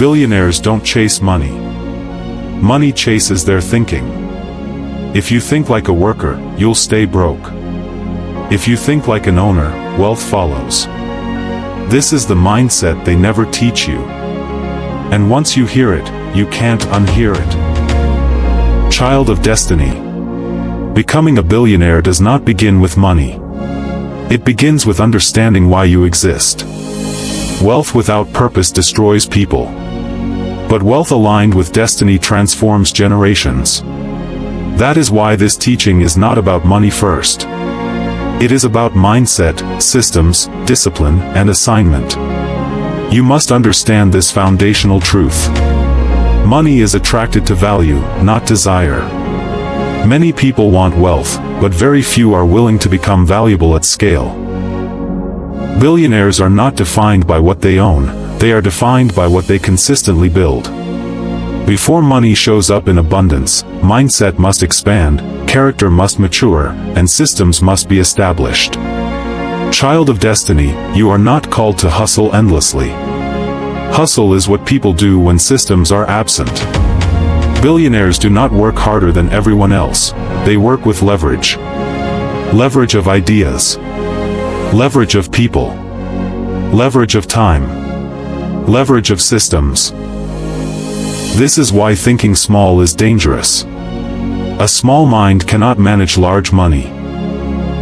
Billionaires don't chase money. Money chases their thinking. If you think like a worker, you'll stay broke. If you think like an owner, wealth follows. This is the mindset they never teach you. And once you hear it, you can't unhear it. Child of destiny. Becoming a billionaire does not begin with money. It begins with understanding why you exist. Wealth without purpose destroys people. But wealth aligned with destiny transforms generations. That is why this teaching is not about money first. It is about mindset, systems, discipline, and assignment. You must understand this foundational truth. Money is attracted to value, not desire. Many people want wealth, but very few are willing to become valuable at scale. Billionaires are not defined by what they own, they are defined by what they consistently build. Before money shows up in abundance, mindset must expand, character must mature, and systems must be established. Child of destiny, you are not called to hustle endlessly. Hustle is what people do when systems are absent. Billionaires do not work harder than everyone else, they work with leverage. Leverage of ideas. Leverage of people. Leverage of time. Leverage of systems. This is why thinking small is dangerous. A small mind cannot manage large money.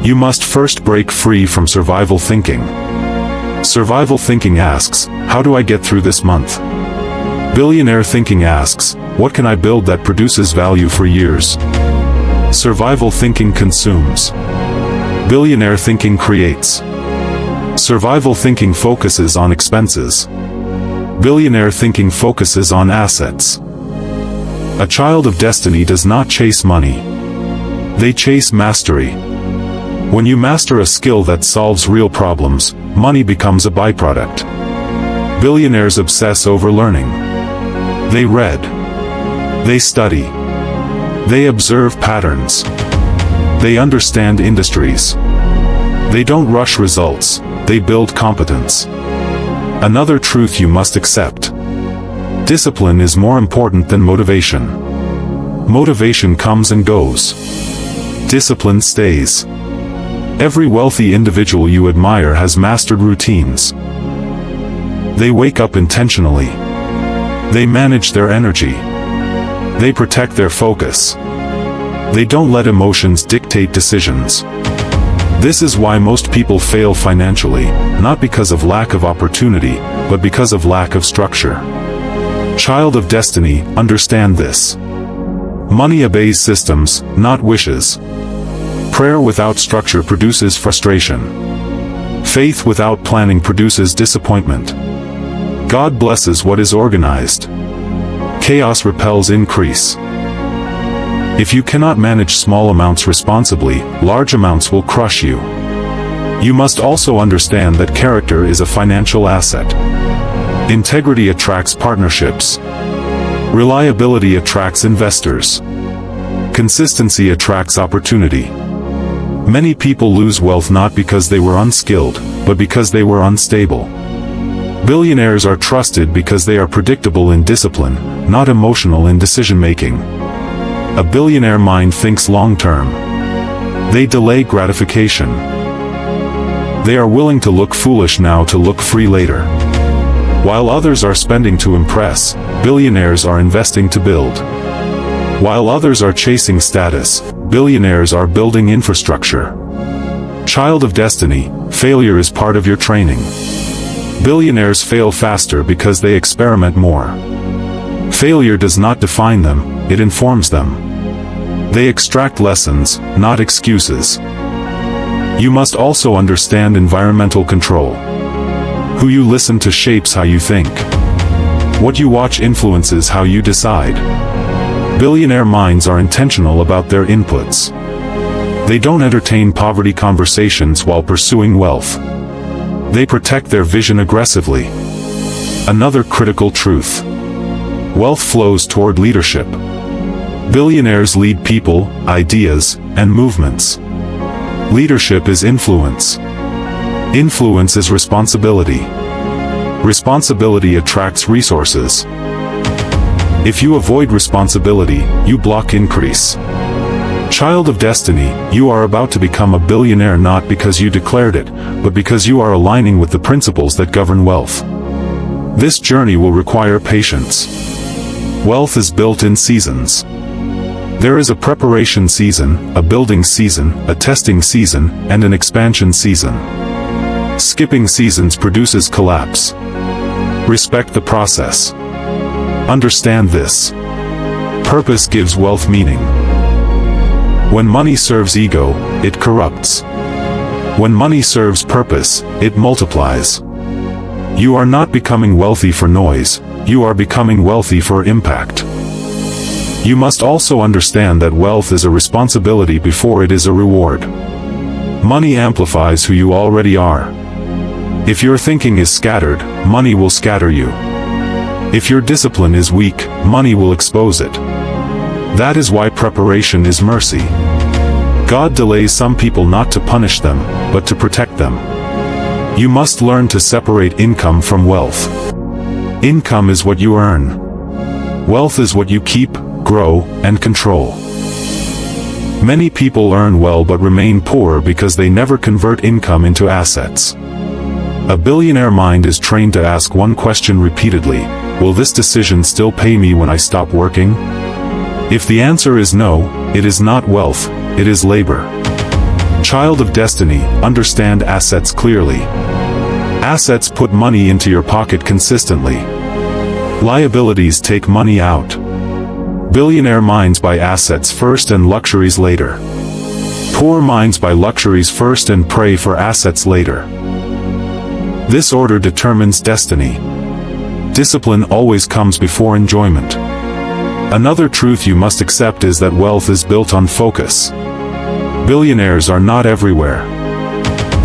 You must first break free from survival thinking. Survival thinking asks, how do I get through this month? Billionaire thinking asks, what can I build that produces value for years? Survival thinking consumes. Billionaire thinking creates. Survival thinking focuses on expenses. Billionaire thinking focuses on assets. A child of destiny does not chase money. They chase mastery. When you master a skill that solves real problems, money becomes a byproduct. Billionaires obsess over learning. They read. They study. They observe patterns. They understand industries. They don't rush results, they build competence. Another truth you must accept. Discipline is more important than motivation. Motivation comes and goes. Discipline stays. Every wealthy individual you admire has mastered routines. They wake up intentionally. They manage their energy. They protect their focus. They don't let emotions dictate decisions. This is why most people fail financially, not because of lack of opportunity, but because of lack of structure. Child of destiny, understand this. Money obeys systems, not wishes. Prayer without structure produces frustration. Faith without planning produces disappointment. God blesses what is organized. Chaos repels increase. If you cannot manage small amounts responsibly, large amounts will crush you. You must also understand that character is a financial asset. Integrity attracts partnerships. Reliability attracts investors. Consistency attracts opportunity. Many people lose wealth not because they were unskilled, but because they were unstable. Billionaires are trusted because they are predictable in discipline, not emotional in decision-making. A billionaire mind thinks long-term. They delay gratification. They are willing to look foolish now to look free later. While others are spending to impress, billionaires are investing to build. While others are chasing status, billionaires are building infrastructure. Child of destiny, failure is part of your training. Billionaires fail faster because they experiment more. Failure does not define them, it informs them. They extract lessons, not excuses. You must also understand environmental control. Who you listen to shapes how you think. What you watch influences how you decide. Billionaire minds are intentional about their inputs. They don't entertain poverty conversations while pursuing wealth. They protect their vision aggressively. Another critical truth. Wealth flows toward leadership. Billionaires lead people, ideas, and movements. Leadership is influence. Influence is responsibility. Responsibility attracts resources. If you avoid responsibility, you block increase. Child of destiny, you are about to become a billionaire not because you declared it, but because you are aligning with the principles that govern wealth. This journey will require patience. Wealth is built in seasons. There is a preparation season, a building season, a testing season, and an expansion season. Skipping seasons produces collapse. Respect the process. Understand this. Purpose gives wealth meaning. When money serves ego, it corrupts. When money serves purpose, it multiplies. You are not becoming wealthy for noise, you are becoming wealthy for impact. You must also understand that wealth is a responsibility before it is a reward. Money amplifies who you already are. If your thinking is scattered, money will scatter you. If your discipline is weak, money will expose it. That is why preparation is mercy. God delays some people not to punish them, but to protect them. You must learn to separate income from wealth. Income is what you earn. Wealth is what you keep, grow, and control. Many people earn well but remain poor because they never convert income into assets. A billionaire mind is trained to ask one question repeatedly: will this decision still pay me when I stop working? If the answer is no, it is not wealth, it is labor. Child of destiny, understand assets clearly. Assets put money into your pocket consistently. Liabilities take money out. Billionaire minds buy assets first and luxuries later. Poor minds buy luxuries first and pray for assets later. This order determines destiny. Discipline always comes before enjoyment. Another truth you must accept is that wealth is built on focus. Billionaires are not everywhere.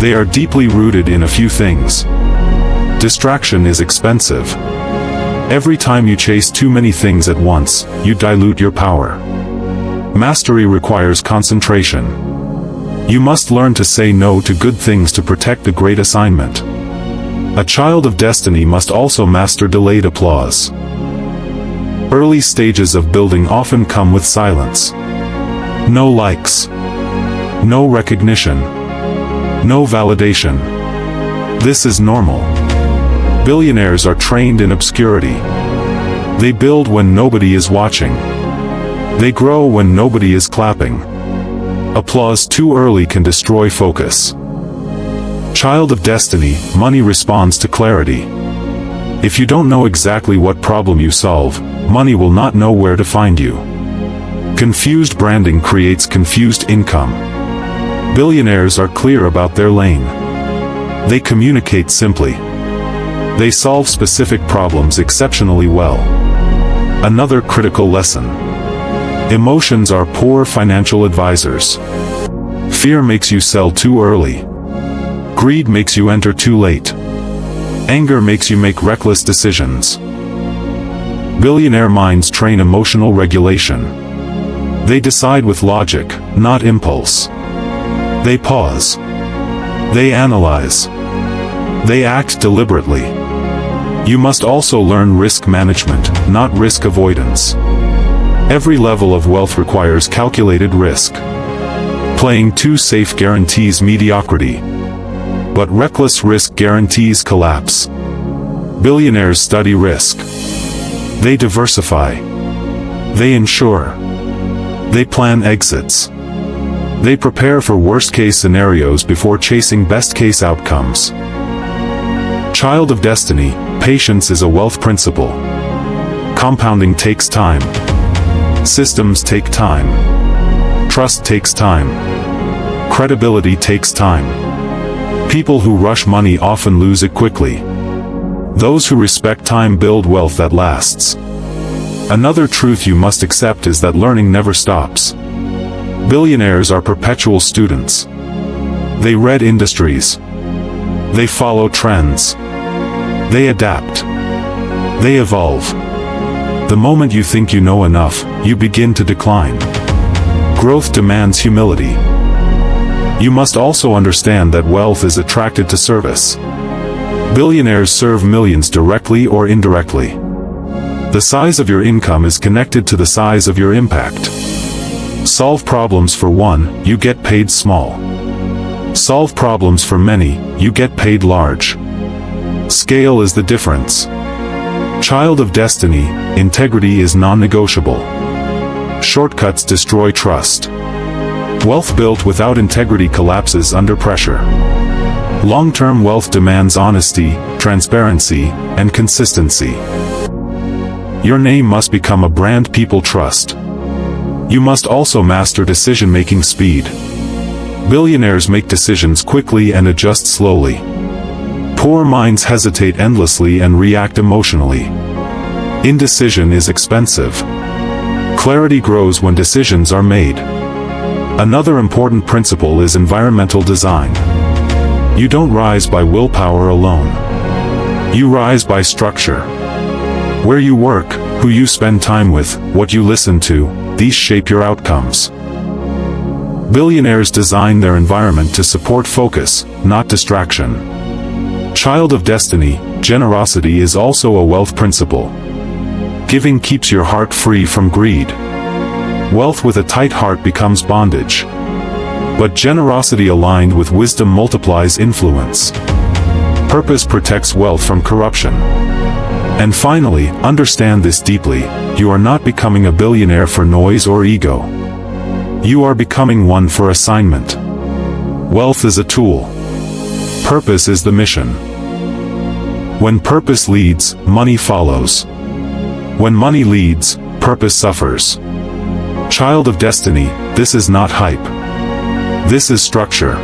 They are deeply rooted in a few things. Distraction is expensive. Every time you chase too many things at once, you dilute your power. Mastery requires concentration. You must learn to say no to good things to protect the great assignment. A child of destiny must also master delayed applause. Early stages of building often come with silence. No likes. No recognition. No validation. This is normal. Billionaires are trained in obscurity. They build when nobody is watching. They grow when nobody is clapping. Applause too early can destroy focus. Child of destiny, money responds to clarity. If you don't know exactly what problem you solve, money will not know where to find you. Confused branding creates confused income. Billionaires are clear about their lane. They communicate simply. They solve specific problems exceptionally well. Another critical lesson. Emotions are poor financial advisors. Fear makes you sell too early. Greed makes you enter too late. Anger makes you make reckless decisions. Billionaire minds train emotional regulation. They decide with logic, not impulse. They pause. They analyze. They act deliberately. You must also learn risk management, not risk avoidance. Every level of wealth requires calculated risk. Playing too safe guarantees mediocrity. But reckless risk guarantees collapse. Billionaires study risk. They diversify. They insure. They plan exits. They prepare for worst-case scenarios before chasing best-case outcomes. Child of destiny, patience is a wealth principle. Compounding takes time. Systems take time. Trust takes time. Credibility takes time. People who rush money often lose it quickly. Those who respect time build wealth that lasts. Another truth you must accept is that learning never stops. Billionaires are perpetual students. They read industries. They follow trends. They adapt. They evolve. The moment you think you know enough, you begin to decline. Growth demands humility. You must also understand that wealth is attracted to service. Billionaires serve millions directly or indirectly. The size of your income is connected to the size of your impact. Solve problems for one, you get paid small. Solve problems for many, you get paid large. Scale is the difference. Child of destiny, integrity is non-negotiable. Shortcuts destroy trust. Wealth built without integrity collapses under pressure. Long-term wealth demands honesty, transparency, and consistency. Your name must become a brand people trust. You must also master decision-making speed. Billionaires make decisions quickly and adjust slowly. Poor minds hesitate endlessly and react emotionally. Indecision is expensive. Clarity grows when decisions are made. Another important principle is environmental design. You don't rise by willpower alone. You rise by structure. Where you work, who you spend time with, what you listen to, these shape your outcomes. Billionaires design their environment to support focus, not distraction. Child of destiny, generosity is also a wealth principle. Giving keeps your heart free from greed. Wealth with a tight heart becomes bondage. But generosity aligned with wisdom multiplies influence. Purpose protects wealth from corruption. And finally, understand this deeply, you are not becoming a billionaire for noise or ego. You are becoming one for assignment. Wealth is a tool. Purpose is the mission. When purpose leads, money follows. When money leads, purpose suffers. Child of destiny, this is not hype. This is structure.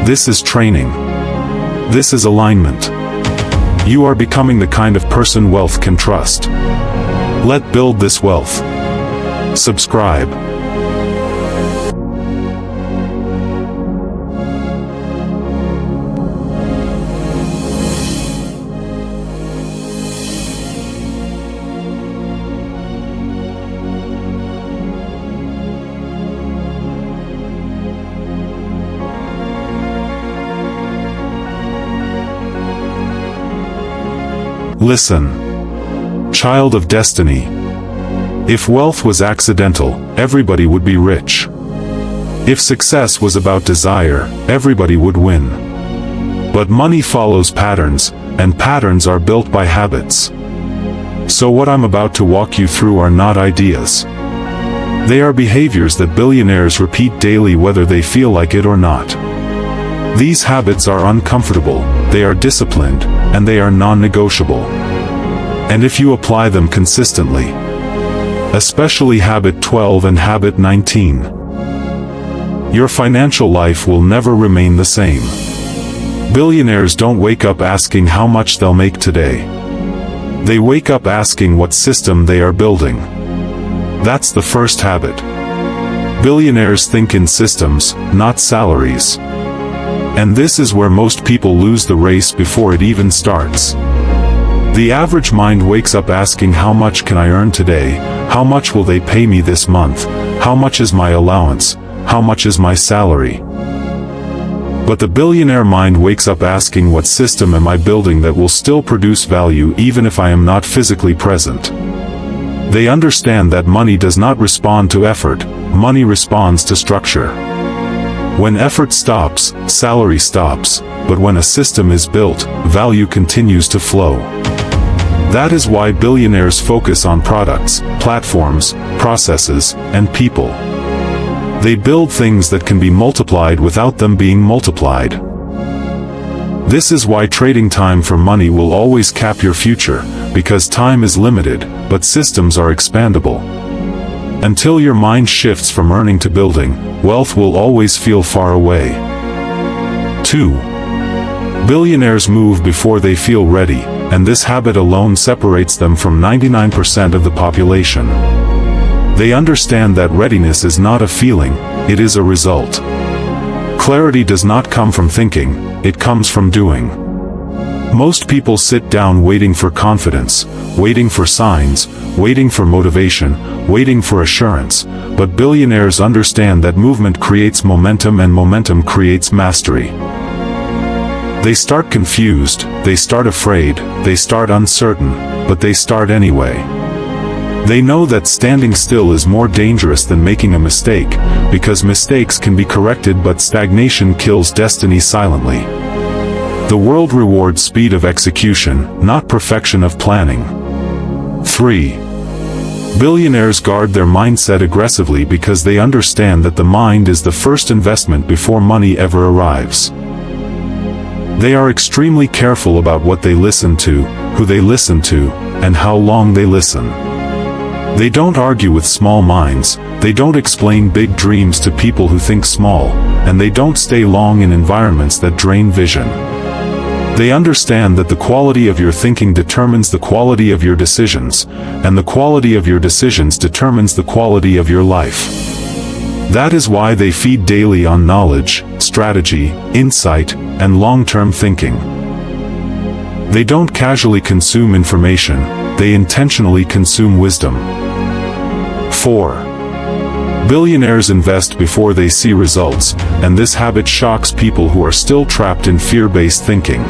This is training. This is alignment. You are becoming the kind of person wealth can trust. Let's build this wealth. Subscribe. Listen. Child of destiny. If wealth was accidental, everybody would be rich. If success was about desire, everybody would win. But money follows patterns, and patterns are built by habits. So what I'm about to walk you through are not ideas. They are behaviors that billionaires repeat daily whether they feel like it or not. These habits are uncomfortable, they are disciplined, and they are non-negotiable. And if you apply them consistently, especially habit 12 and habit 19, your financial life will never remain the same. Billionaires don't wake up asking how much they'll make today. They wake up asking what system they are building. That's the first habit. Billionaires think in systems, not salaries. And this is where most people lose the race before it even starts. The average mind wakes up asking how much can I earn today, how much will they pay me this month, how much is my allowance, how much is my salary. But the billionaire mind wakes up asking what system am I building that will still produce value even if I am not physically present. They understand that money does not respond to effort, money responds to structure. When effort stops, salary stops, but when a system is built, value continues to flow. That is why billionaires focus on products, platforms, processes, and people. They build things that can be multiplied without them being multiplied. This is why trading time for money will always cap your future, because time is limited, but systems are expandable. Until your mind shifts from earning to building, wealth will always feel far away. 2. Billionaires move before they feel ready, and this habit alone separates them from 99% of the population. They understand that readiness is not a feeling, it is a result. Clarity does not come from thinking, it comes from doing. Most people sit down waiting for confidence, waiting for signs, waiting for motivation, waiting for assurance, but billionaires understand that movement creates momentum and momentum creates mastery. They start confused, they start afraid, they start uncertain, but they start anyway. They know that standing still is more dangerous than making a mistake, because mistakes can be corrected but stagnation kills destiny silently. The world rewards speed of execution, not perfection of planning. 3. Billionaires guard their mindset aggressively because they understand that the mind is the first investment before money ever arrives. They are extremely careful about what they listen to, who they listen to, and how long they listen. They don't argue with small minds, they don't explain big dreams to people who think small, and they don't stay long in environments that drain vision. They understand that the quality of your thinking determines the quality of your decisions, and the quality of your decisions determines the quality of your life. That is why they feed daily on knowledge, strategy, insight, and long-term thinking. They don't casually consume information, they intentionally consume wisdom. 4. Billionaires invest before they see results, and this habit shocks people who are still trapped in fear-based thinking.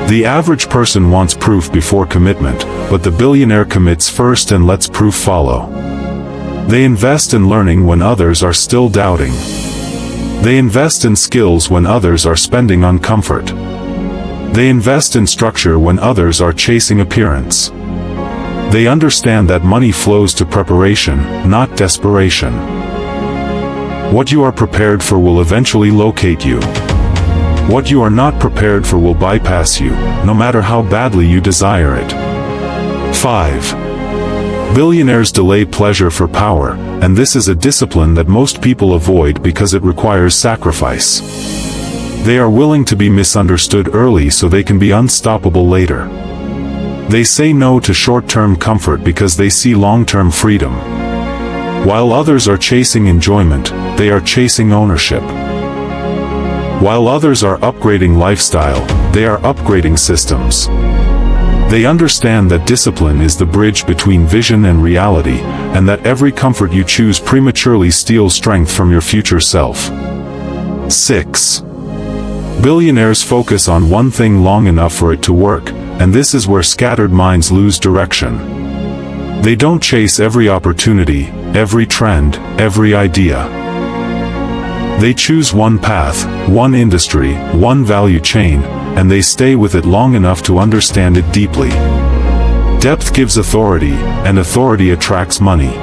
The average person wants proof before commitment, but the billionaire commits first and lets proof follow. They invest in learning when others are still doubting. They invest in skills when others are spending on comfort. They invest in structure when others are chasing appearance. They understand that money flows to preparation, not desperation. What you are prepared for will eventually locate you. What you are not prepared for will bypass you, no matter how badly you desire it. 5. Billionaires delay pleasure for power, and this is a discipline that most people avoid because it requires sacrifice. They are willing to be misunderstood early so they can be unstoppable later. They say no to short-term comfort because they see long-term freedom. While others are chasing enjoyment, they are chasing ownership. While others are upgrading lifestyle, they are upgrading systems. They understand that discipline is the bridge between vision and reality, and that every comfort you choose prematurely steals strength from your future self. 6. Billionaires focus on one thing long enough for it to work, and this is where scattered minds lose direction. They don't chase every opportunity, every trend, every idea. They choose one path, one industry, one value chain, and they stay with it long enough to understand it deeply. Depth gives authority, and authority attracts money.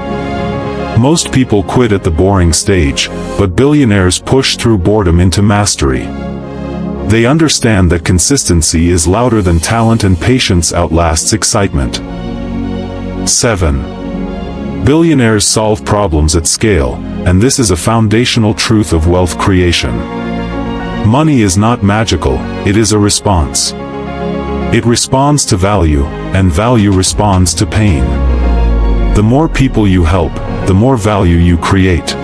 Most people quit at the boring stage, but billionaires push through boredom into mastery. They understand that consistency is louder than talent and patience outlasts excitement. 7. Billionaires solve problems at scale, and this is a foundational truth of wealth creation. Money is not magical, it is a response. It responds to value, and value responds to pain. The more people you help, the more value you create.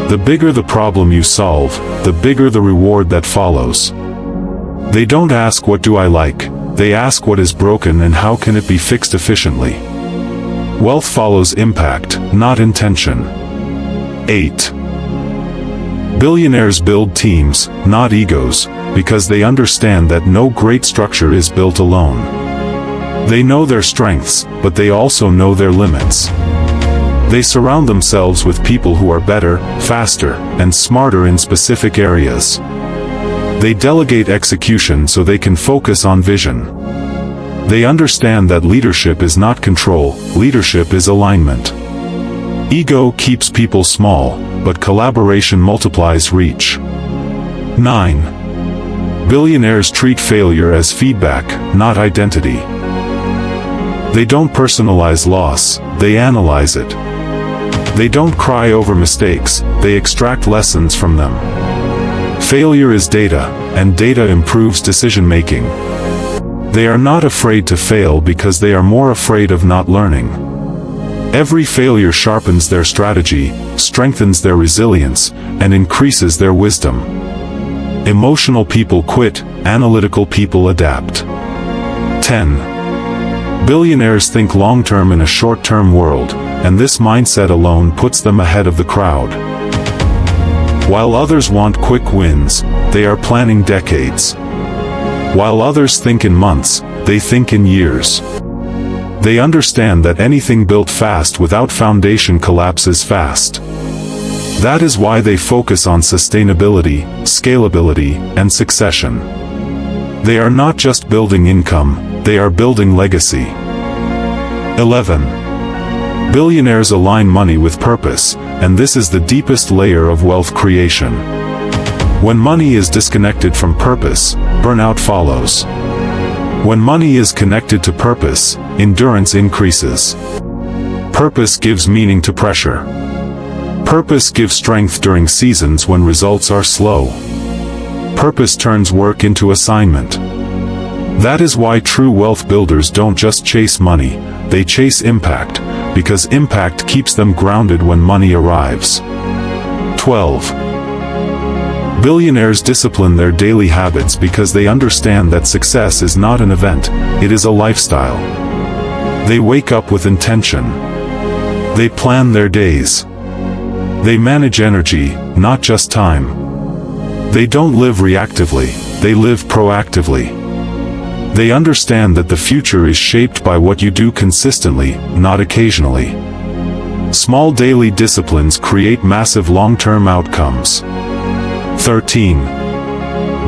The bigger the problem you solve, the bigger the reward that follows. They don't ask what do I like, they ask what is broken and how can it be fixed efficiently. Wealth follows impact, not intention. 8. Billionaires build teams, not egos, because they understand that no great structure is built alone. They know their strengths, but they also know their limits. They surround themselves with people who are better, faster, and smarter in specific areas. They delegate execution so they can focus on vision. They understand that leadership is not control, leadership is alignment. Ego keeps people small, but collaboration multiplies reach. 9. Billionaires treat failure as feedback, not identity. They don't personalize loss, they analyze it. They don't cry over mistakes, they extract lessons from them. Failure is data, and data improves decision-making. They are not afraid to fail because they are more afraid of not learning. Every failure sharpens their strategy, strengthens their resilience, and increases their wisdom. Emotional people quit, analytical people adapt. 10. Billionaires think long-term in a short-term world, and this mindset alone puts them ahead of the crowd. While others want quick wins, they are planning decades. While others think in months, they think in years. They understand that anything built fast without foundation collapses fast. That is why they focus on sustainability, scalability, and succession. They are not just building income, they are building legacy. 11. Billionaires align money with purpose, and this is the deepest layer of wealth creation. When money is disconnected from purpose, burnout follows. When money is connected to purpose, endurance increases. Purpose gives meaning to pressure. Purpose gives strength during seasons when results are slow. Purpose turns work into assignment. That is why true wealth builders don't just chase money, they chase impact, because impact keeps them grounded when money arrives. 12. Billionaires discipline their daily habits because they understand that success is not an event, it is a lifestyle. They wake up with intention. They plan their days. They manage energy, not just time. They don't live reactively, they live proactively. They understand that the future is shaped by what you do consistently, not occasionally. Small daily disciplines create massive long-term outcomes. 13.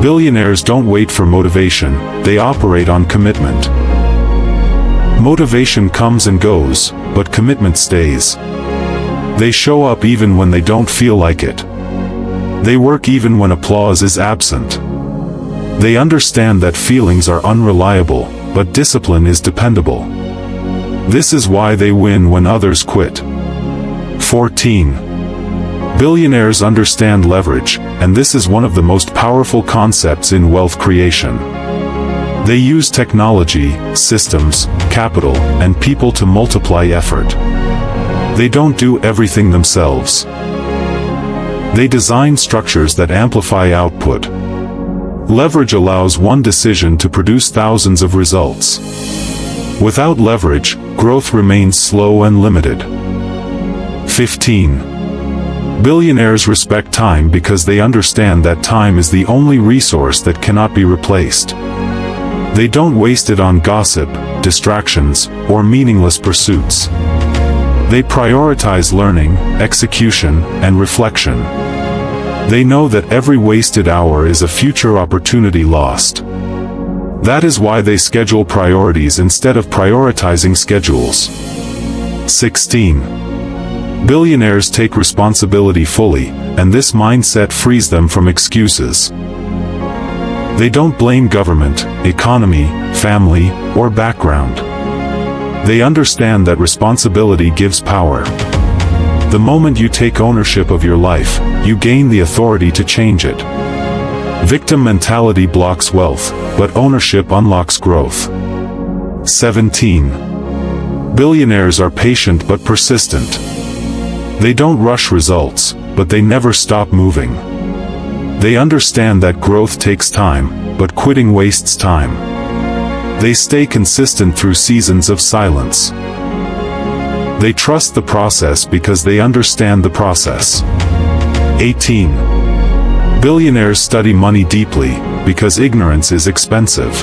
Billionaires don't wait for motivation, they operate on commitment. Motivation comes and goes, but commitment stays. They show up even when they don't feel like it. They work even when applause is absent. They understand that feelings are unreliable, but discipline is dependable. This is why they win when others quit. 14. Billionaires understand leverage, and this is one of the most powerful concepts in wealth creation. They use technology, systems, capital, and people to multiply effort. They don't do everything themselves. They design structures that amplify output. Leverage allows one decision to produce thousands of results. Without leverage, growth remains slow and limited. 15. Billionaires respect time because they understand that time is the only resource that cannot be replaced. They don't waste it on gossip, distractions, or meaningless pursuits. They prioritize learning, execution, and reflection. They know that every wasted hour is a future opportunity lost. That is why they schedule priorities instead of prioritizing schedules. 16. Billionaires take responsibility fully, and this mindset frees them from excuses. They don't blame government, economy, family, or background. They understand that responsibility gives power. The moment you take ownership of your life, you gain the authority to change it. Victim mentality blocks wealth, but ownership unlocks growth. 17. Billionaires are patient but persistent. They don't rush results, but they never stop moving. They understand that growth takes time, but quitting wastes time. They stay consistent through seasons of silence. They trust the process because they understand the process. 18. Billionaires study money deeply, because ignorance is expensive.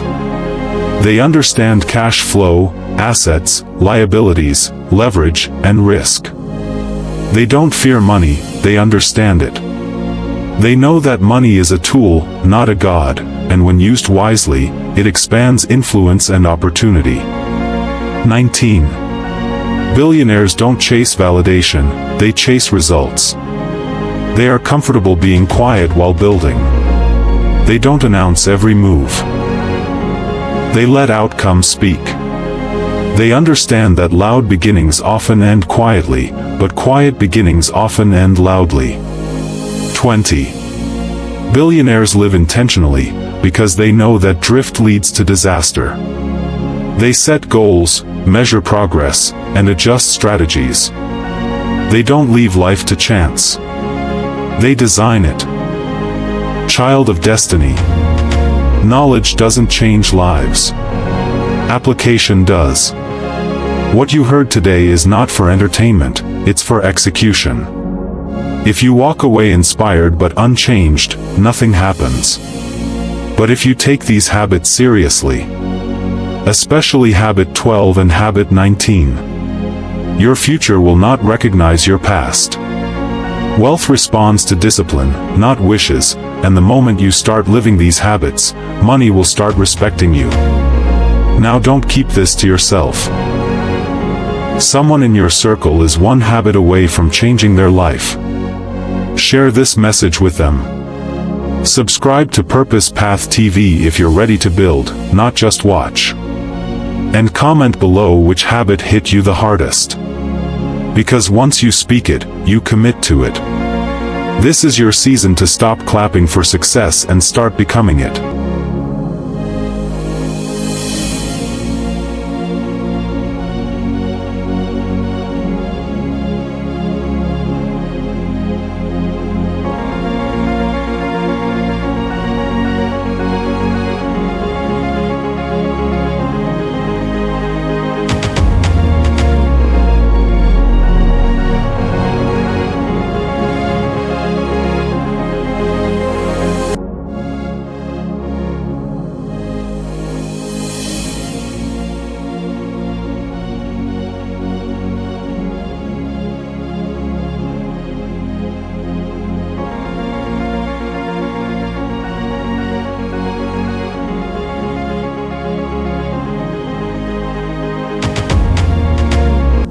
They understand cash flow, assets, liabilities, leverage, and risk. They don't fear money, they understand it. They know that money is a tool, not a god, and when used wisely, it expands influence and opportunity. 19. Billionaires don't chase validation, they chase results. They are comfortable being quiet while building. They don't announce every move. They let outcomes speak. They understand that loud beginnings often end quietly, but quiet beginnings often end loudly. 20. Billionaires live intentionally, because they know that drift leads to disaster. They set goals, measure progress, and adjust strategies. They don't leave life to chance. They design it. Child of destiny. Knowledge doesn't change lives. Application does. What you heard today is not for entertainment, it's for execution. If you walk away inspired but unchanged, nothing happens. But if you take these habits seriously, especially habit 12 and habit 19, your future will not recognize your past. Wealth responds to discipline, not wishes, and the moment you start living these habits, money will start respecting you. Now don't keep this to yourself. Someone in your circle is one habit away from changing their life. Share this message with them. Subscribe to Purpose Path TV if you're ready to build, not just watch. And comment below which habit hit you the hardest. Because once you speak it, you commit to it. This is your season to stop clapping for success and start becoming it.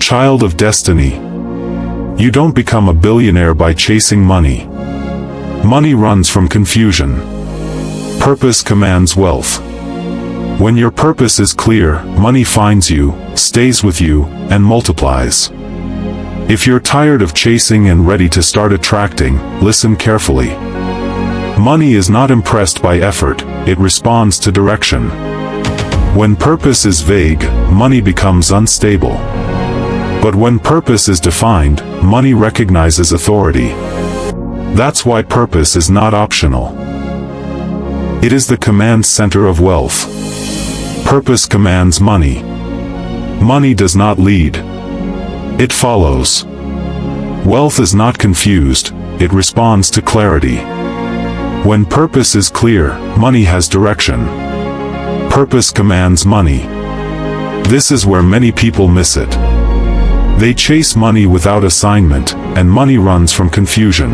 Child of destiny. You don't become a billionaire by chasing money. Money runs from confusion. Purpose commands wealth. When your purpose is clear, money finds you, stays with you, and multiplies. If you're tired of chasing and ready to start attracting, listen carefully. Money is not impressed by effort, it responds to direction. When purpose is vague, money becomes unstable. But when purpose is defined, money recognizes authority. That's why purpose is not optional. It is the command center of wealth. Purpose commands money. Money does not lead. It follows. Wealth is not confused, it responds to clarity. When purpose is clear, money has direction. Purpose commands money. This is where many people miss it. They chase money without assignment, and money runs from confusion.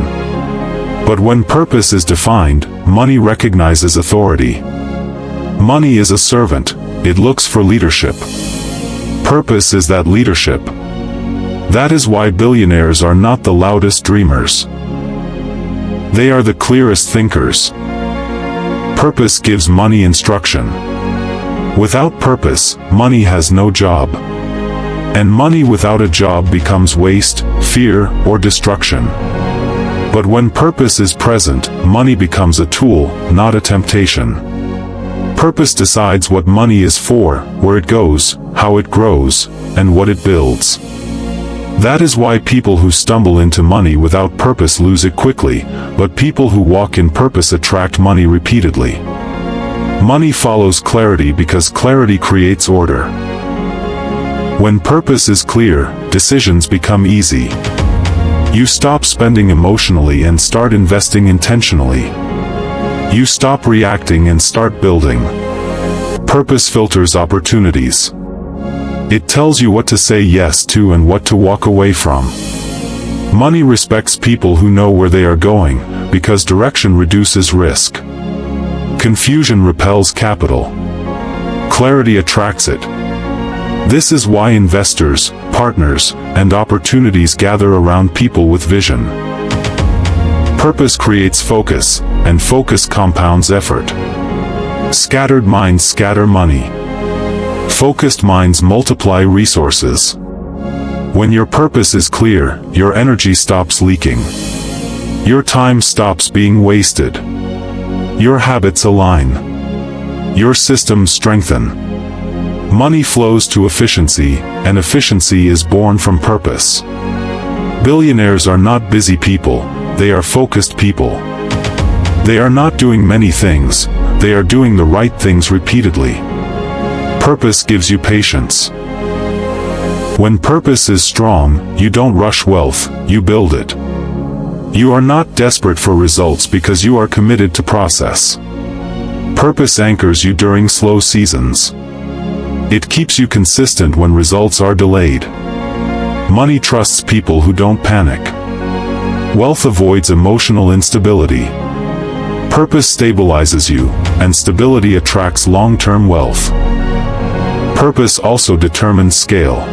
But when purpose is defined, money recognizes authority. Money is a servant, it looks for leadership. Purpose is that leadership. That is why billionaires are not the loudest dreamers. They are the clearest thinkers. Purpose gives money instruction. Without purpose, money has no job. And money without a job becomes waste, fear, or destruction. But when purpose is present, money becomes a tool, not a temptation. Purpose decides what money is for, where it goes, how it grows, and what it builds. That is why people who stumble into money without purpose lose it quickly, but people who walk in purpose attract money repeatedly. Money follows clarity because clarity creates order. When purpose is clear, decisions become easy. You stop spending emotionally and start investing intentionally. You stop reacting and start building. Purpose filters opportunities. It tells you what to say yes to and what to walk away from. Money respects people who know where they are going, because direction reduces risk. Confusion repels capital. Clarity attracts it. This is why investors, partners, and opportunities gather around people with vision. Purpose creates focus, and focus compounds effort. Scattered minds scatter money. Focused minds multiply resources. When your purpose is clear, your energy stops leaking. Your time stops being wasted. Your habits align. Your systems strengthen. Money flows to efficiency, and efficiency is born from purpose. Billionaires are not busy people, they are focused people. They are not doing many things, they are doing the right things repeatedly. Purpose gives you patience. When purpose is strong, you don't rush wealth, you build it. You are not desperate for results because you are committed to process. Purpose anchors you during slow seasons. It keeps you consistent when results are delayed. Money trusts people who don't panic. Wealth avoids emotional instability. Purpose stabilizes you, and stability attracts long-term wealth. Purpose also determines scale.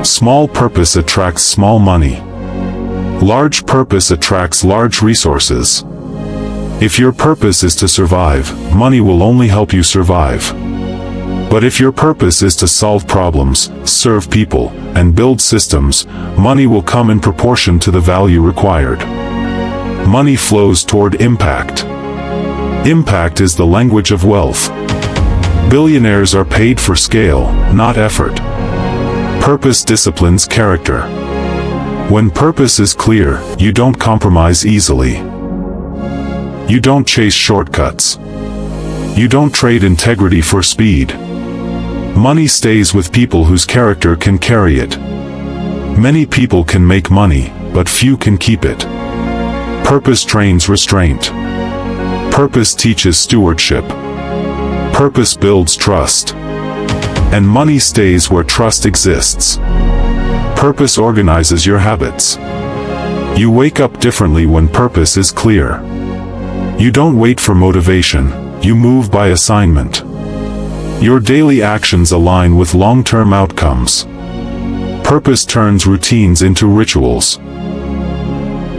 Small purpose attracts small money. Large purpose attracts large resources. If your purpose is to survive, money will only help you survive. But if your purpose is to solve problems, serve people, and build systems, money will come in proportion to the value required. Money flows toward impact. Impact is the language of wealth. Billionaires are paid for scale, not effort. Purpose disciplines character. When purpose is clear, you don't compromise easily. You don't chase shortcuts. You don't trade integrity for speed. Money stays with people whose character can carry it. Many people can make money, but few can keep it. Purpose trains restraint. Purpose teaches stewardship. Purpose builds trust. And money stays where trust exists. Purpose organizes your habits. You wake up differently when purpose is clear. You don't wait for motivation, you move by assignment. Your daily actions align with long-term outcomes. Purpose turns routines into rituals.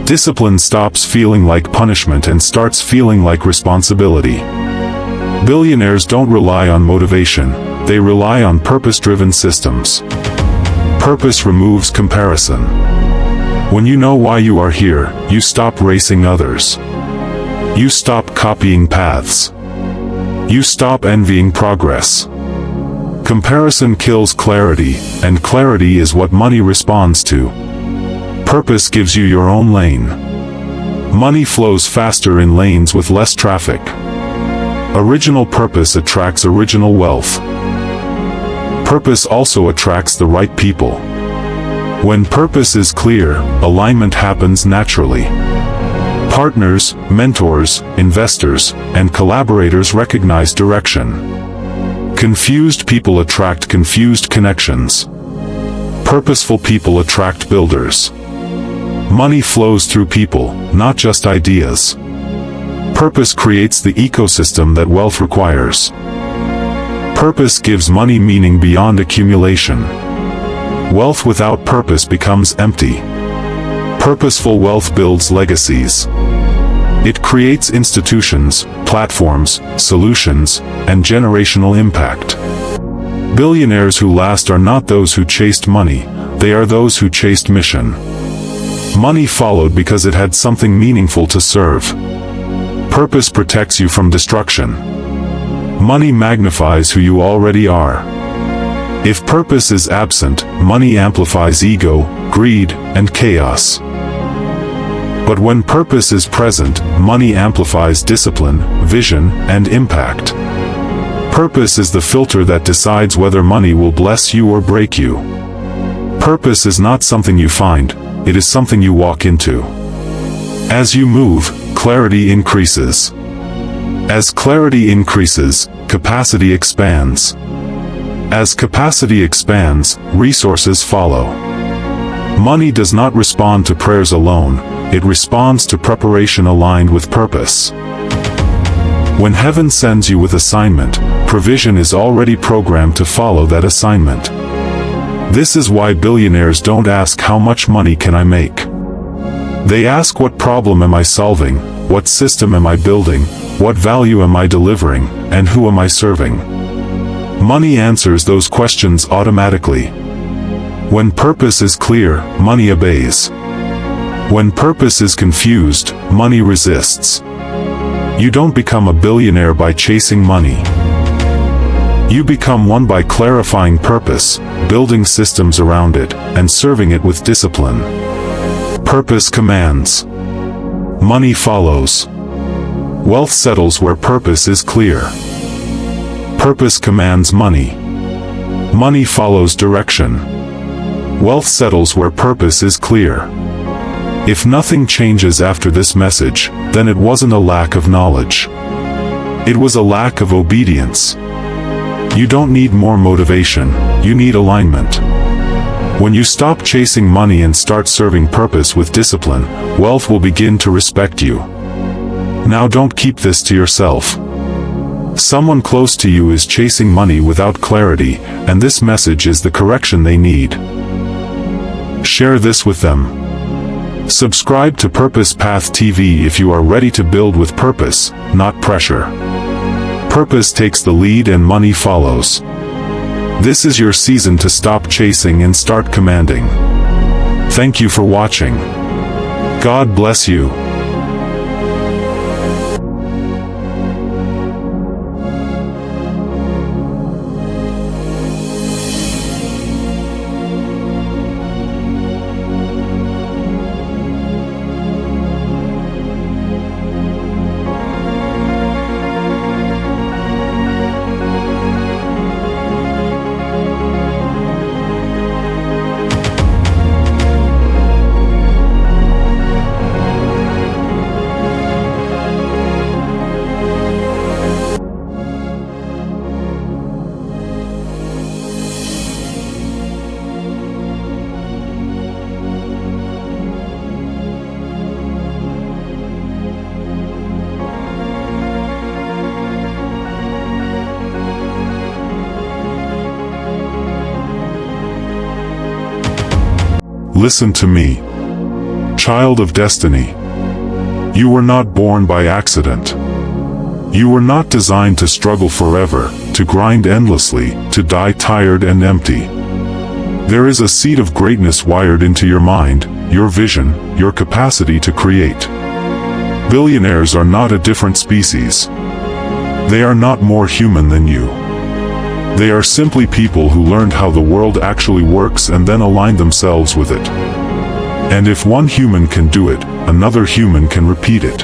Discipline stops feeling like punishment and starts feeling like responsibility. Billionaires don't rely on motivation, they rely on purpose-driven systems. Purpose removes comparison. When you know why you are here, you stop racing others. You stop copying paths. You stop envying progress. Comparison kills clarity, and clarity is what money responds to. Purpose gives you your own lane. Money flows faster in lanes with less traffic. Original purpose attracts original wealth. Purpose also attracts the right people. When purpose is clear, alignment happens naturally. Partners, mentors, investors, and collaborators recognize direction. Confused people attract confused connections. Purposeful people attract builders. Money flows through people, not just ideas. Purpose creates the ecosystem that wealth requires. Purpose gives money meaning beyond accumulation. Wealth without purpose becomes empty. Purposeful wealth builds legacies. It creates institutions, platforms, solutions, and generational impact. Billionaires who last are not those who chased money, they are those who chased mission. Money followed because it had something meaningful to serve. Purpose protects you from destruction. Money magnifies who you already are. If purpose is absent, money amplifies ego, greed, and chaos. But when purpose is present, money amplifies discipline, vision, and impact. Purpose is the filter that decides whether money will bless you or break you. Purpose is not something you find, it is something you walk into. As you move, clarity increases. As clarity increases, capacity expands. As capacity expands, resources follow. Money does not respond to prayers alone, it responds to preparation aligned with purpose. When heaven sends you with assignment, provision is already programmed to follow that assignment. This is why billionaires don't ask how much money can I make. They ask what problem am I solving, what system am I building, what value am I delivering, and who am I serving? Money answers those questions automatically. When purpose is clear, money obeys. When purpose is confused, money resists. You don't become a billionaire by chasing money. You become one by clarifying purpose, building systems around it, and serving it with discipline. Purpose commands. Money follows. Wealth settles where purpose is clear. Purpose commands money. Money follows direction. Wealth settles where purpose is clear. If nothing changes after this message, then it wasn't a lack of knowledge. It was a lack of obedience. You don't need more motivation, you need alignment. When you stop chasing money and start serving purpose with discipline, wealth will begin to respect you. Now don't keep this to yourself. Someone close to you is chasing money without clarity, and this message is the correction they need. Share this with them. Subscribe to Purpose Path TV if you are ready to build with purpose, not pressure. Purpose takes the lead and money follows. This is your season to stop chasing and start commanding. Thank you for watching. God bless you. Listen to me, child of destiny. You were not born by accident. You were not designed to struggle forever, to grind endlessly, to die tired and empty. There is a seed of greatness wired into your mind, your vision, your capacity to create. Billionaires are not a different species. They are not more human than you. They are simply people who learned how the world actually works and then aligned themselves with it. And if one human can do it, another human can repeat it.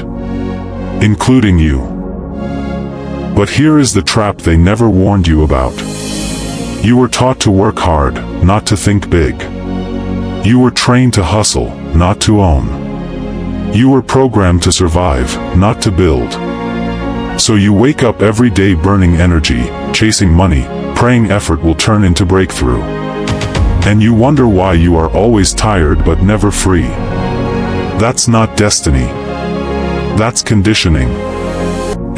Including you. But here is the trap they never warned you about. You were taught to work hard, not to think big. You were trained to hustle, not to own. You were programmed to survive, not to build. So you wake up every day burning energy, chasing money, praying effort will turn into breakthrough. And you wonder why you are always tired but never free. That's not destiny. That's conditioning.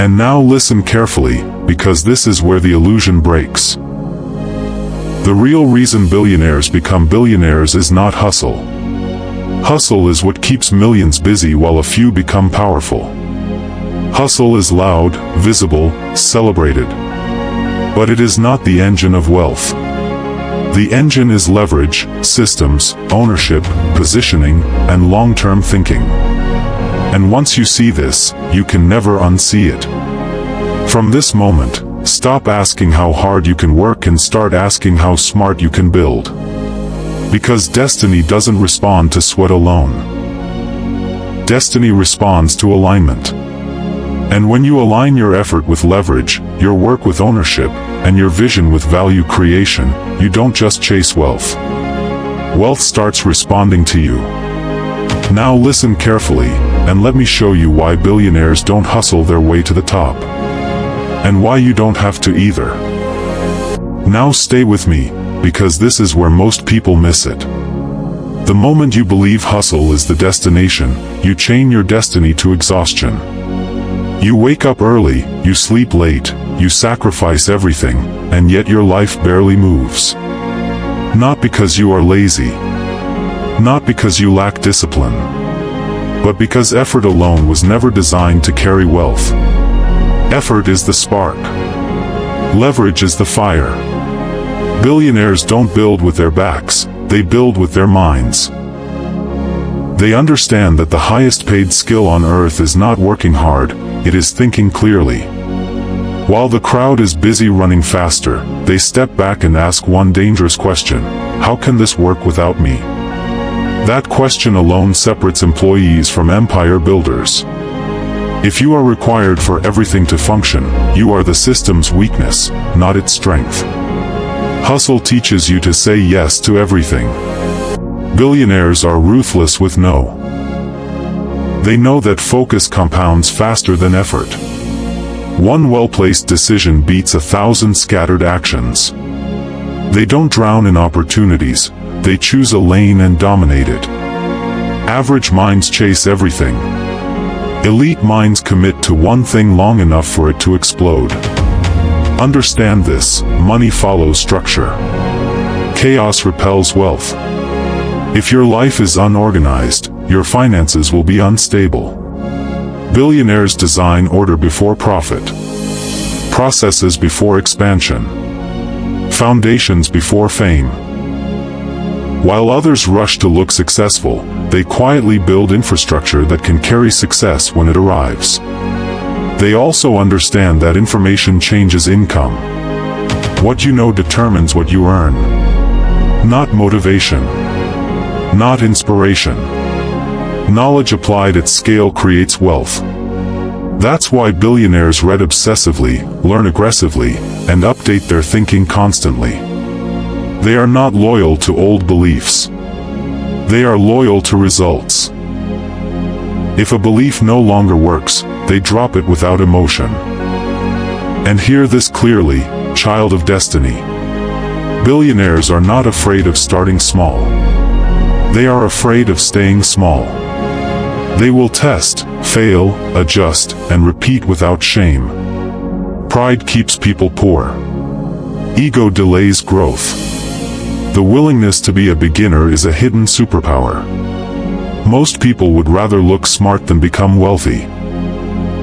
And now listen carefully, because this is where the illusion breaks. The real reason billionaires become billionaires is not hustle. Hustle is what keeps millions busy while a few become powerful. Hustle is loud, visible, celebrated. But it is not the engine of wealth. The engine is leverage, systems, ownership, positioning, and long-term thinking. And once you see this, you can never unsee it. From this moment, stop asking how hard you can work and start asking how smart you can build. Because destiny doesn't respond to sweat alone. Destiny responds to alignment. And when you align your effort with leverage, your work with ownership, and your vision with value creation, you don't just chase wealth. Wealth starts responding to you. Now listen carefully, and let me show you why billionaires don't hustle their way to the top. And why you don't have to either. Now stay with me, because this is where most people miss it. The moment you believe hustle is the destination, you chain your destiny to exhaustion. You wake up early, you sleep late, you sacrifice everything, and yet your life barely moves. Not because you are lazy. Not because you lack discipline. But because effort alone was never designed to carry wealth. Effort is the spark. Leverage is the fire. Billionaires don't build with their backs, they build with their minds. They understand that the highest paid skill on earth is not working hard, it is thinking clearly. While the crowd is busy running faster, they step back and ask one dangerous question: how can this work without me? That question alone separates employees from empire builders. If you are required for everything to function, you are the system's weakness, not its strength. Hustle teaches you to say yes to everything. Billionaires are ruthless with no. They know that focus compounds faster than effort. One well-placed decision beats 1,000 scattered actions. They don't drown in opportunities, they choose a lane and dominate it. Average minds chase everything. Elite minds commit to one thing long enough for it to explode. Understand this: money follows structure. Chaos repels wealth. If your life is unorganized, your finances will be unstable. Billionaires design order before profit, processes before expansion, foundations before fame. While others rush to look successful, they quietly build infrastructure that can carry success when it arrives. They also understand that information changes income. What you know determines what you earn. Not motivation. Not inspiration. Knowledge applied at scale creates wealth. That's why billionaires read obsessively, learn aggressively, and update their thinking constantly. They are not loyal to old beliefs. They are loyal to results. If a belief no longer works, they drop it without emotion. And hear this clearly, child of destiny. Billionaires are not afraid of starting small. They are afraid of staying small. They will test, fail, adjust, and repeat without shame. Pride keeps people poor. Ego delays growth. The willingness to be a beginner is a hidden superpower. Most people would rather look smart than become wealthy.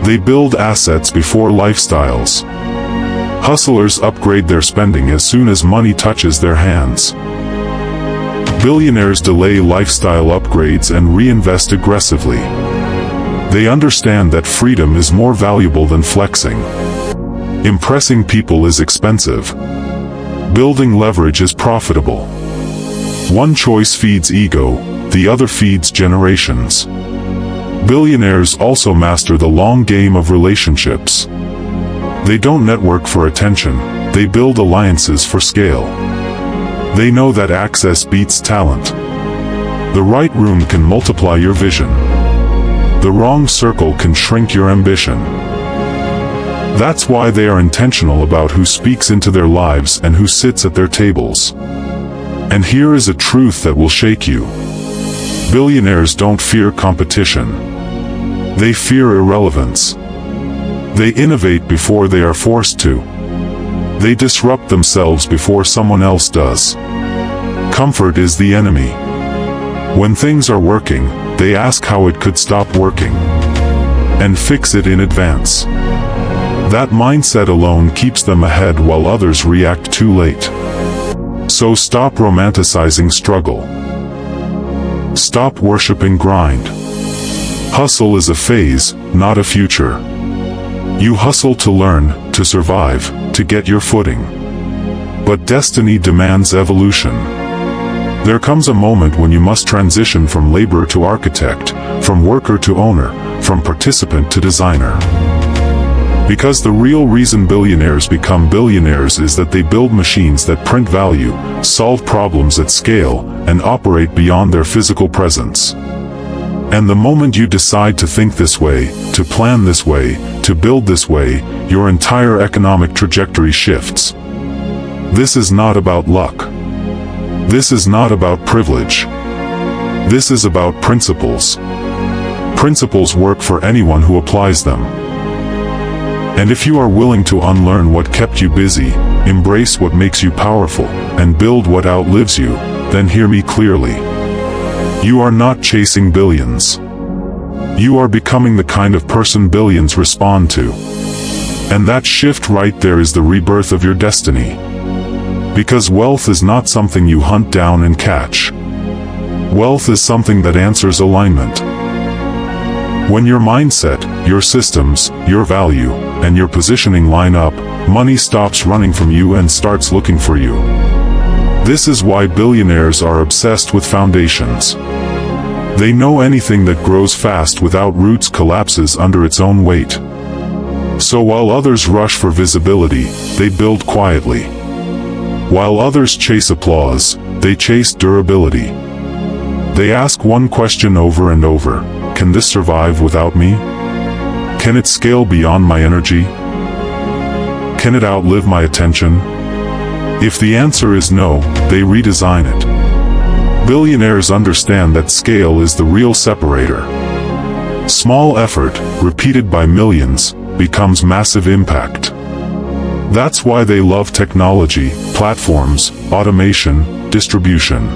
They build assets before lifestyles. Hustlers upgrade their spending as soon as money touches their hands. Billionaires delay lifestyle upgrades and reinvest aggressively. They understand that freedom is more valuable than flexing. Impressing people is expensive. Building leverage is profitable. One choice feeds ego, the other feeds generations. Billionaires also master the long game of relationships. They don't network for attention, they build alliances for scale. They know that access beats talent. The right room can multiply your vision. The wrong circle can shrink your ambition. That's why they are intentional about who speaks into their lives and who sits at their tables. And here is a truth that will shake you. Billionaires don't fear competition. They fear irrelevance. They innovate before they are forced to. They disrupt themselves before someone else does. Comfort is the enemy. When things are working, they ask how it could stop working, and fix it in advance. That mindset alone keeps them ahead while others react too late. So stop romanticizing struggle. Stop worshiping grind. Hustle is a phase, not a future. You hustle to learn, to survive, to get your footing. But destiny demands evolution. There comes a moment when you must transition from laborer to architect, from worker to owner, from participant to designer. Because the real reason billionaires become billionaires is that they build machines that print value, solve problems at scale, and operate beyond their physical presence. And the moment you decide to think this way, to plan this way, to build this way, your entire economic trajectory shifts. This is not about luck. This is not about privilege. This is about principles. Principles work for anyone who applies them. And if you are willing to unlearn what kept you busy, embrace what makes you powerful, and build what outlives you, then hear me clearly. You are not chasing billions. You are becoming the kind of person billions respond to. And that shift right there is the rebirth of your destiny. Because wealth is not something you hunt down and catch. Wealth is something that answers alignment. When your mindset, your systems, your value, and your positioning line up, money stops running from you and starts looking for you. This is why billionaires are obsessed with foundations. They know anything that grows fast without roots collapses under its own weight. So while others rush for visibility, they build quietly. While others chase applause, they chase durability. They ask one question over and over: can this survive without me? Can it scale beyond my energy? Can it outlive my attention? If the answer is no, they redesign it. Billionaires understand that scale is the real separator. Small effort, repeated by millions, becomes massive impact. That's why they love technology, platforms, automation, distribution.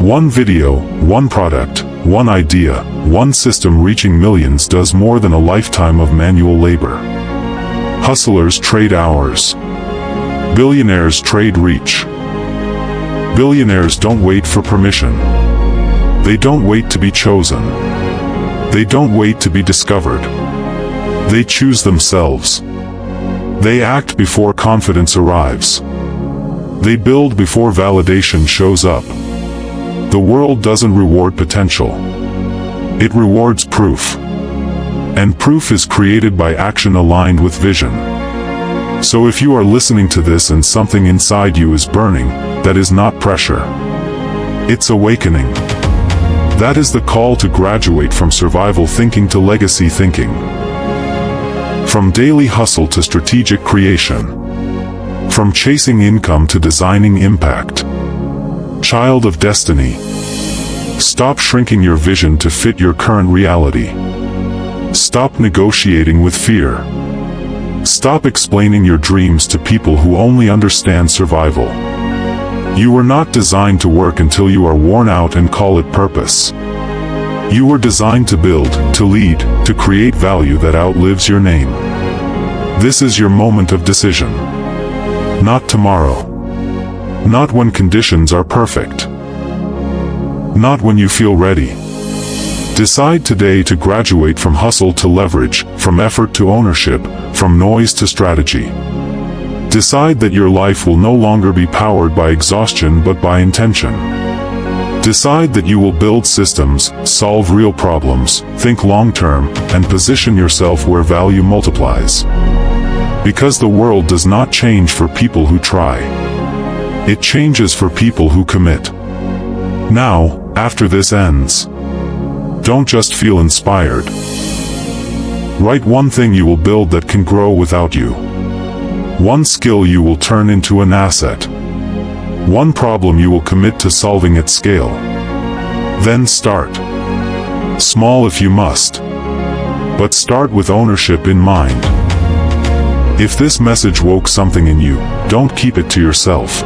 One video, one product, one idea, one system reaching millions does more than a lifetime of manual labor. Hustlers trade hours. Billionaires trade reach. Billionaires don't wait for permission. They don't wait to be chosen. They don't wait to be discovered. They choose themselves. They act before confidence arrives. They build before validation shows up. The world doesn't reward potential. It rewards proof. And proof is created by action aligned with vision. So if you are listening to this and something inside you is burning, that is not pressure. It's awakening. That is the call to graduate from survival thinking to legacy thinking. From daily hustle to strategic creation. From chasing income to designing impact. Child of destiny. Stop shrinking your vision to fit your current reality. Stop negotiating with fear. Stop explaining your dreams to people who only understand survival. You were not designed to work until you are worn out and call it purpose. You were designed to build, to lead, to create value that outlives your name. This is your moment of decision. Not tomorrow. Not when conditions are perfect. Not when you feel ready. Decide today to graduate from hustle to leverage, from effort to ownership, from noise to strategy. Decide that your life will no longer be powered by exhaustion but by intention. Decide that you will build systems, solve real problems, think long-term, and position yourself where value multiplies. Because the world does not change for people who try. It changes for people who commit. Now, after this ends, don't just feel inspired. Write one thing you will build that can grow without you. One skill you will turn into an asset. One problem you will commit to solving at scale. Then start. Small if you must. But start with ownership in mind. If this message woke something in you, don't keep it to yourself.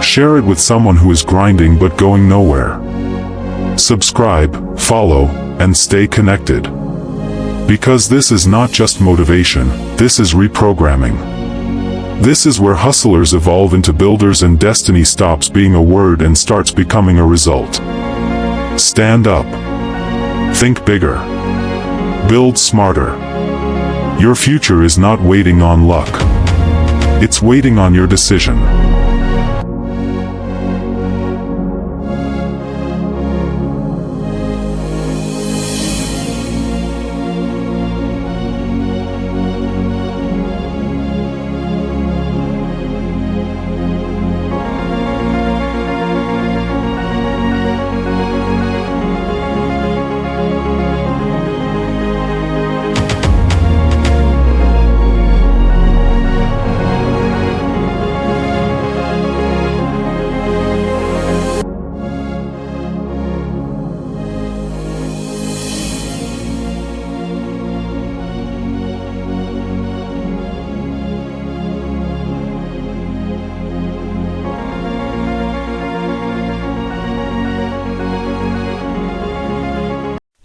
Share it with someone who is grinding but going nowhere. Subscribe, follow, and stay connected. Because this is not just motivation, this is reprogramming. This is where hustlers evolve into builders and destiny stops being a word and starts becoming a result. Stand up. Think bigger. Build smarter. Your future is not waiting on luck. It's waiting on your decision.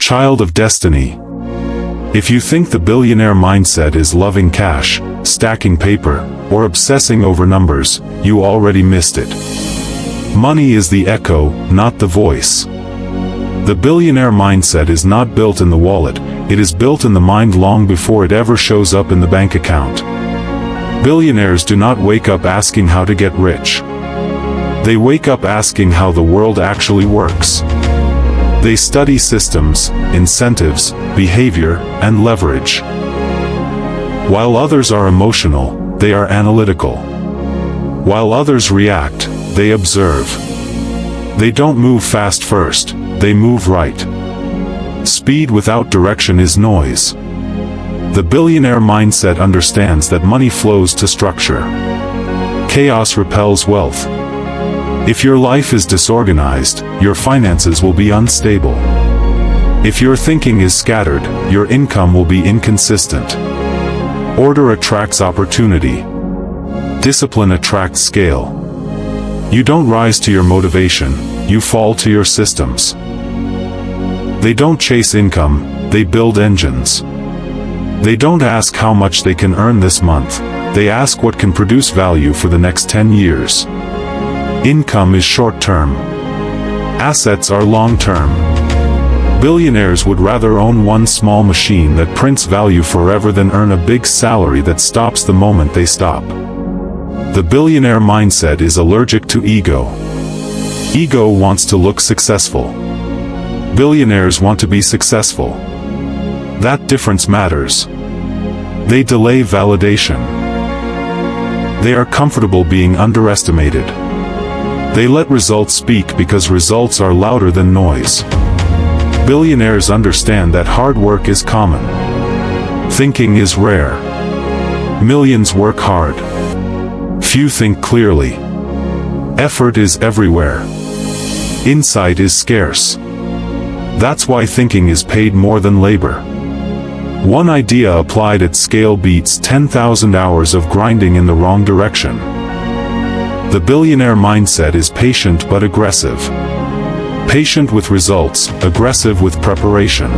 Child of destiny. If you think the billionaire mindset is loving cash, stacking paper, or obsessing over numbers, you already missed it. Money is the echo, not the voice. The billionaire mindset is not built in the wallet, it is built in the mind long before it ever shows up in the bank account. Billionaires do not wake up asking how to get rich. They wake up asking how the world actually works. They study systems, incentives, behavior, and leverage. While others are emotional, they are analytical. While others react, they observe. They don't move fast first, they move right. Speed without direction is noise. The billionaire mindset understands that money flows to structure. Chaos repels wealth. If your life is disorganized, your finances will be unstable. If your thinking is scattered, your income will be inconsistent. Order attracts opportunity. Discipline attracts scale. You don't rise to your motivation, you fall to your systems. They don't chase income, they build engines. They don't ask how much they can earn this month, they ask what can produce value for the next 10 years. Income is short-term. Assets are long-term. Billionaires would rather own one small machine that prints value forever than earn a big salary that stops the moment they stop. The billionaire mindset is allergic to ego. Ego wants to look successful. Billionaires want to be successful. That difference matters. They delay validation. They are comfortable being underestimated. They let results speak because results are louder than noise. Billionaires understand that hard work is common. Thinking is rare. Millions work hard. Few think clearly. Effort is everywhere. Insight is scarce. That's why thinking is paid more than labor. One idea applied at scale beats 10,000 hours of grinding in the wrong direction. The billionaire mindset is patient but aggressive. Patient with results, aggressive with preparation.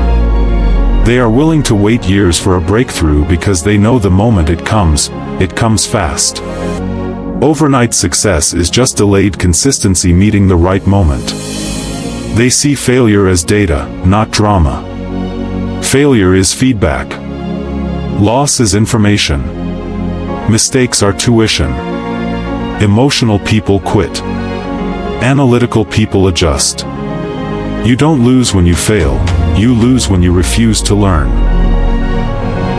They are willing to wait years for a breakthrough because they know the moment it comes fast. Overnight success is just delayed consistency meeting the right moment. They see failure as data, not drama. Failure is feedback. Loss is information. Mistakes are tuition. Emotional people quit. Analytical people adjust. You don't lose when you fail, you lose when you refuse to learn.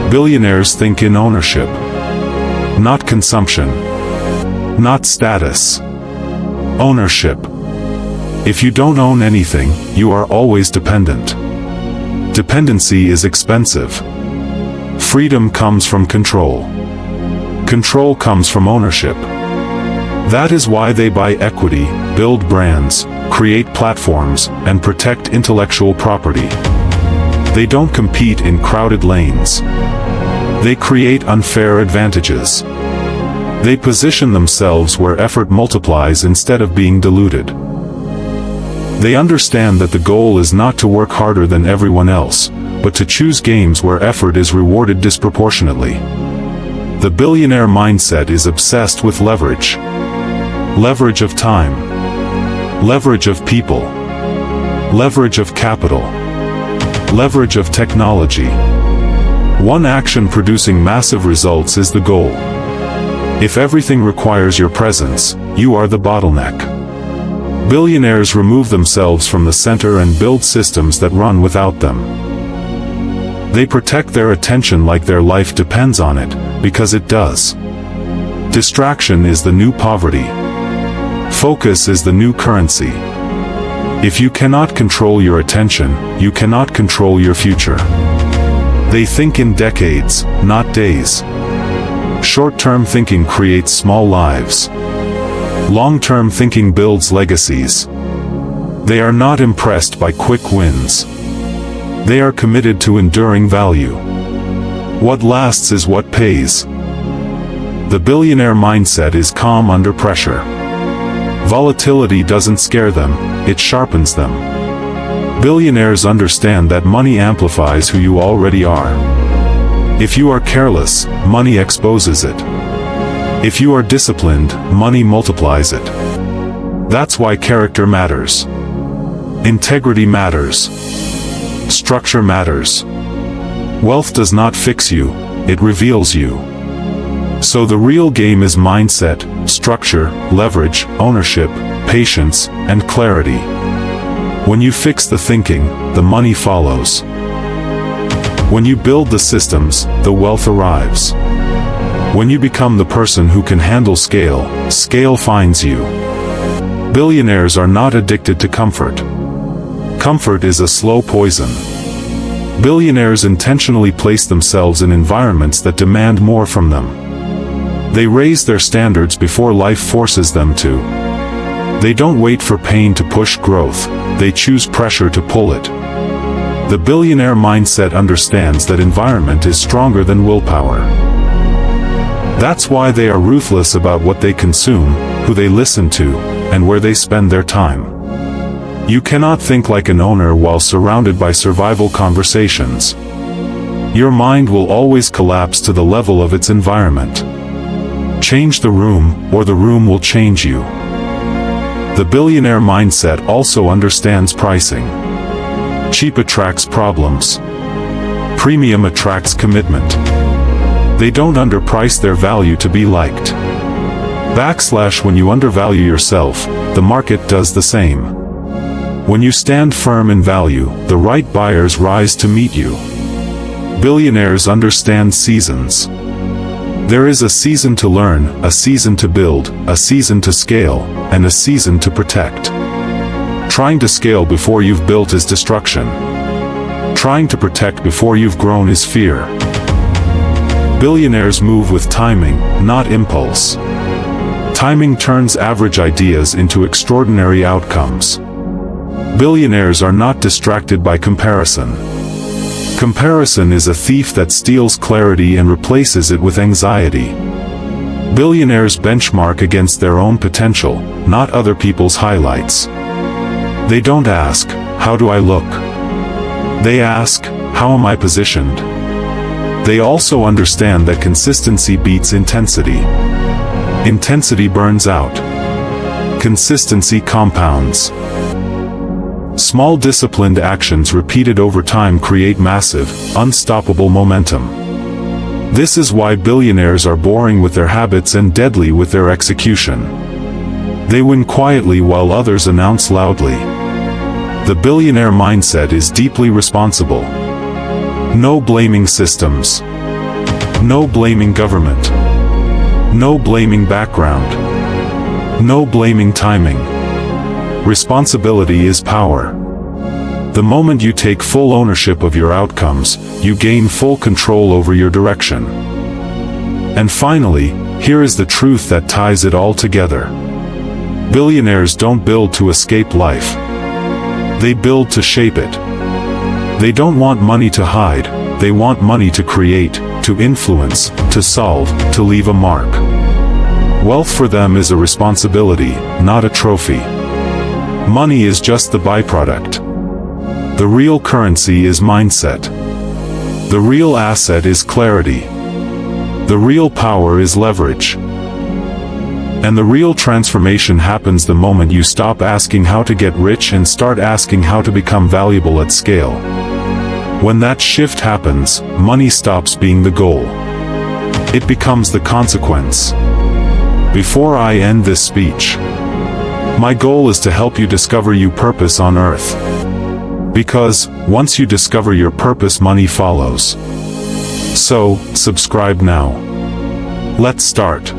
Billionaires think in ownership. Not consumption. Not status. Ownership. If you don't own anything, you are always dependent. Dependency is expensive. Freedom comes from control. Control comes from ownership. That is why they buy equity, build brands, create platforms, and protect intellectual property. They don't compete in crowded lanes. They create unfair advantages. They position themselves where effort multiplies instead of being diluted. They understand that the goal is not to work harder than everyone else, but to choose games where effort is rewarded disproportionately. The billionaire mindset is obsessed with leverage. Leverage of time. Leverage of people. Leverage of capital. Leverage of technology. One action producing massive results is the goal. If everything requires your presence, you are the bottleneck. Billionaires remove themselves from the center and build systems that run without them. They protect their attention like their life depends on it, because it does. Distraction is the new poverty. Focus is the new currency. If you cannot control your attention, you cannot control your future. They think in decades, not days. Short-term thinking creates small lives. Long-term thinking builds legacies. They are not impressed by quick wins. They are committed to enduring value. What lasts is what pays. The billionaire mindset is calm under pressure. Volatility doesn't scare them, it sharpens them. Billionaires understand that money amplifies who you already are. If you are careless, money exposes it. If you are disciplined, money multiplies it. That's why character matters. Integrity matters. Structure matters. Wealth does not fix you, it reveals you. So the real game is mindset, structure, leverage, ownership, patience, and clarity. When you fix the thinking, the money follows. When you build the systems, the wealth arrives. When you become the person who can handle scale, scale finds you. Billionaires are not addicted to comfort. Comfort is a slow poison. Billionaires intentionally place themselves in environments that demand more from them. They raise their standards before life forces them to. They don't wait for pain to push growth, they choose pressure to pull it. The billionaire mindset understands that environment is stronger than willpower. That's why they are ruthless about what they consume, who they listen to, and where they spend their time. You cannot think like an owner while surrounded by survival conversations. Your mind will always collapse to the level of its environment. Change the room, or the room will change you. The billionaire mindset also understands pricing. Cheap attracts problems. Premium attracts commitment. They don't underprice their value to be liked. When you undervalue yourself, the market does the same. When you stand firm in value, the right buyers rise to meet you. Billionaires understand seasons. There is a season to learn, a season to build, a season to scale, and a season to protect. Trying to scale before you've built is destruction. Trying to protect before you've grown is fear. Billionaires move with timing, not impulse. Timing turns average ideas into extraordinary outcomes. Billionaires are not distracted by comparison. Comparison is a thief that steals clarity and replaces it with anxiety. Billionaires benchmark against their own potential, not other people's highlights. They don't ask, "How do I look?" They ask, "How am I positioned?" They also understand that consistency beats intensity. Intensity burns out. Consistency compounds. Small disciplined actions repeated over time create massive, unstoppable momentum. This is why billionaires are boring with their habits and deadly with their execution. They win quietly while others announce loudly. The billionaire mindset is deeply responsible. No blaming systems. No blaming government. No blaming background. No blaming timing. Responsibility is power. The moment you take full ownership of your outcomes, you gain full control over your direction. And finally, here is the truth that ties it all together. Billionaires don't build to escape life. They build to shape it. They don't want money to hide, they want money to create, to influence, to solve, to leave a mark. Wealth for them is a responsibility, not a trophy. Money is just the byproduct. The real currency is mindset. The real asset is clarity. The real power is leverage. And the real transformation happens the moment you stop asking how to get rich and start asking how to become valuable at scale. When that shift happens, money stops being the goal. It becomes the consequence. Before I end this speech, my goal is to help you discover your purpose on earth. Because, once you discover your purpose, money follows. So, subscribe now. Let's start.